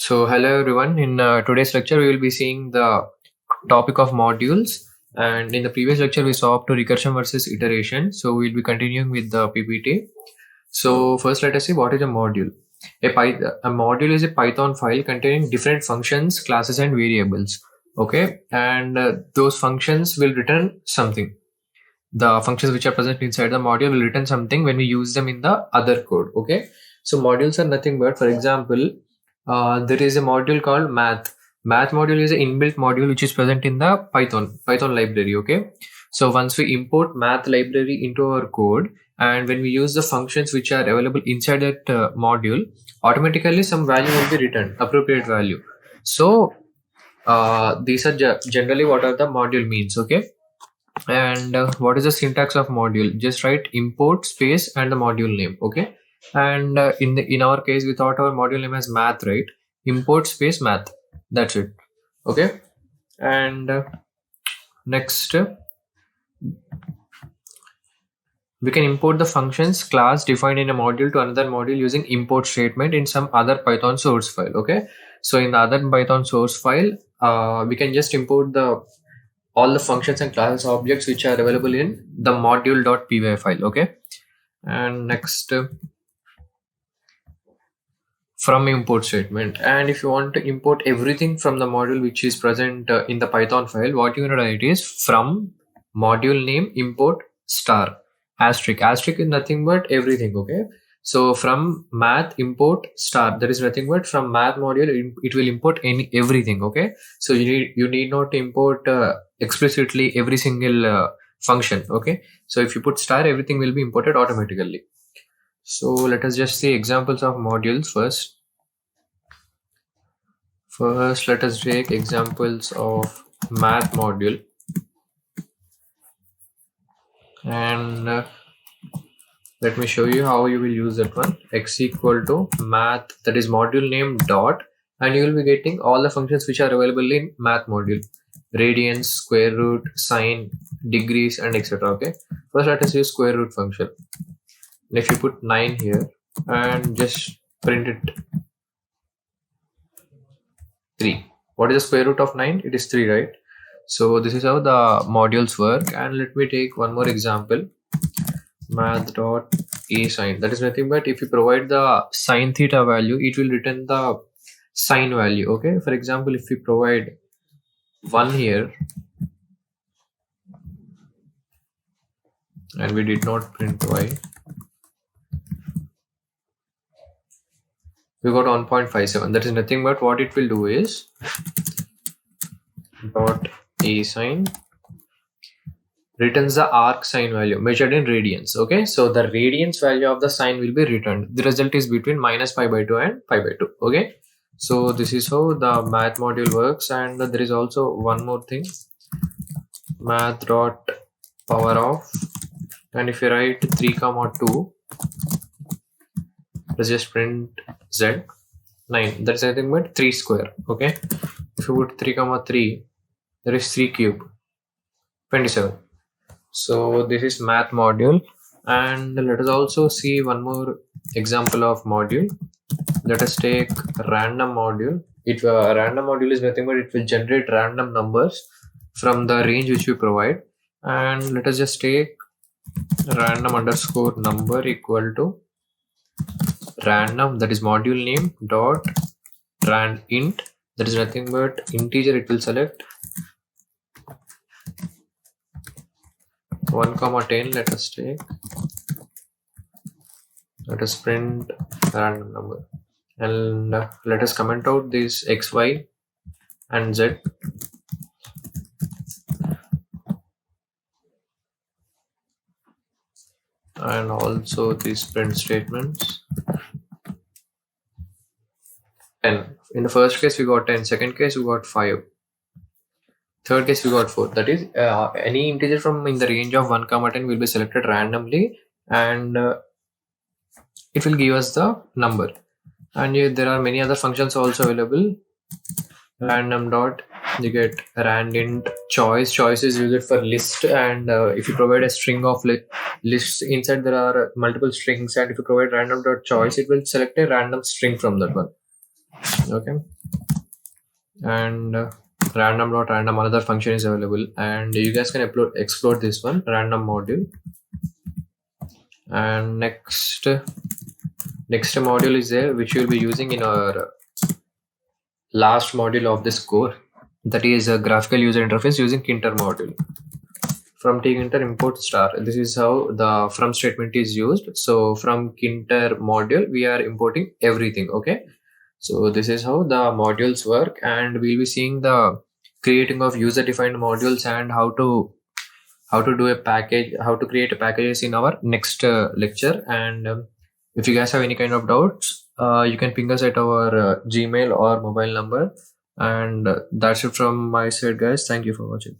So, hello everyone. In today's lecture, we will be seeing the topic of modules. And in the previous lecture, we saw up to recursion versus iteration. So, we'll be continuing with the PPT. So, first, let us see what is a module. A module is a Python file containing different functions, classes, and variables. Okay, and those functions will return something. The functions which are present inside the module will return something when we use them in the other code. Okay, so modules are nothing but, for example, there is a module called math module is an inbuilt module which is present in the python library. Okay, so once we import math library into our code, and when we use the functions which are available inside that module, automatically some value will be returned, appropriate value. So these are generally what are the module means. Okay, and what is the syntax of module? Just write import space and the module name. Okay, and in our case, we thought our module name as math, right? Import space math, that's it. Okay, and next, we can import the functions class defined in a module to another module using import statement in some other Python source file. Okay, so in the other Python source file, we can just import all the functions and classes objects which are available in the module.py file. Okay, and next, from import statement, and if you want to import everything from the module which is present in the Python file, what you want to write is from module name import star asterisk is nothing but everything. Okay, so from math import star, that is nothing but from math module it will import everything. Okay, so you need not import explicitly every single function. Okay, so if you put star, everything will be imported automatically. So let us just see examples of modules first. First, let us take examples of math module, and let me show you how you will use that one. X equal to math, that is module name dot, and you will be getting all the functions which are available in math module: radians, square root, sine, degrees, and etc. Okay, first let us use square root function. And if you put 9 here and just print it 3, what is the square root of 9? It is 3, right? So this is how the modules work. And let me take one more example, math dot a sine. That is nothing but if you provide the sine theta value, it will return the sine value. Okay, for example, if we provide 1 here and we did not print y, we got 1.57. That is nothing but what it will do is dot a sine returns the arc sine value measured in radians. Okay, so the radians value of the sine will be returned. The result is between minus pi by 2 and pi by 2. Okay, so this is how the math module works. And there is also one more thing, math dot power of, and if you write 3,2, let's just print z 9, that's nothing but 3 square. Okay, if you put 3,3, there is 3 cube 27. So this is math module. And let us also see one more example of module. Let us take random module. Random module is nothing but it will generate random numbers from the range which we provide. And let us just take random underscore number equal to random, that is module name dot rand int, that is nothing but integer. It will select 1,10. Let us take, let us print random number, and let us comment out this x, y, and z. And also these print statements. 10. In the first case we got 10, second case we got 5, third case we got 4. That is any integer from in the range of 1,10 will be selected randomly, and it will give us the number. And there are many other functions also available. Random dot, you get randint choice is used for list, and if you provide a string of lists, inside there are multiple strings, and if you provide random dot choice, it will select a random string from that one. Okay, and random another function is available, and you guys can explore this one random module. And next module is there, which we'll be using in our last module of this core, that is a graphical user interface using kinter module. From tkinter import star, this is how the from statement is used. So from kinter module we are importing everything. Okay, so this is how the modules work, and we'll be seeing the creating of user defined modules and how to do a package, how to create a packages in our next lecture. And if you guys have any kind of doubts, you can ping us at our Gmail or mobile number. And that's it from my side, guys. Thank you for watching.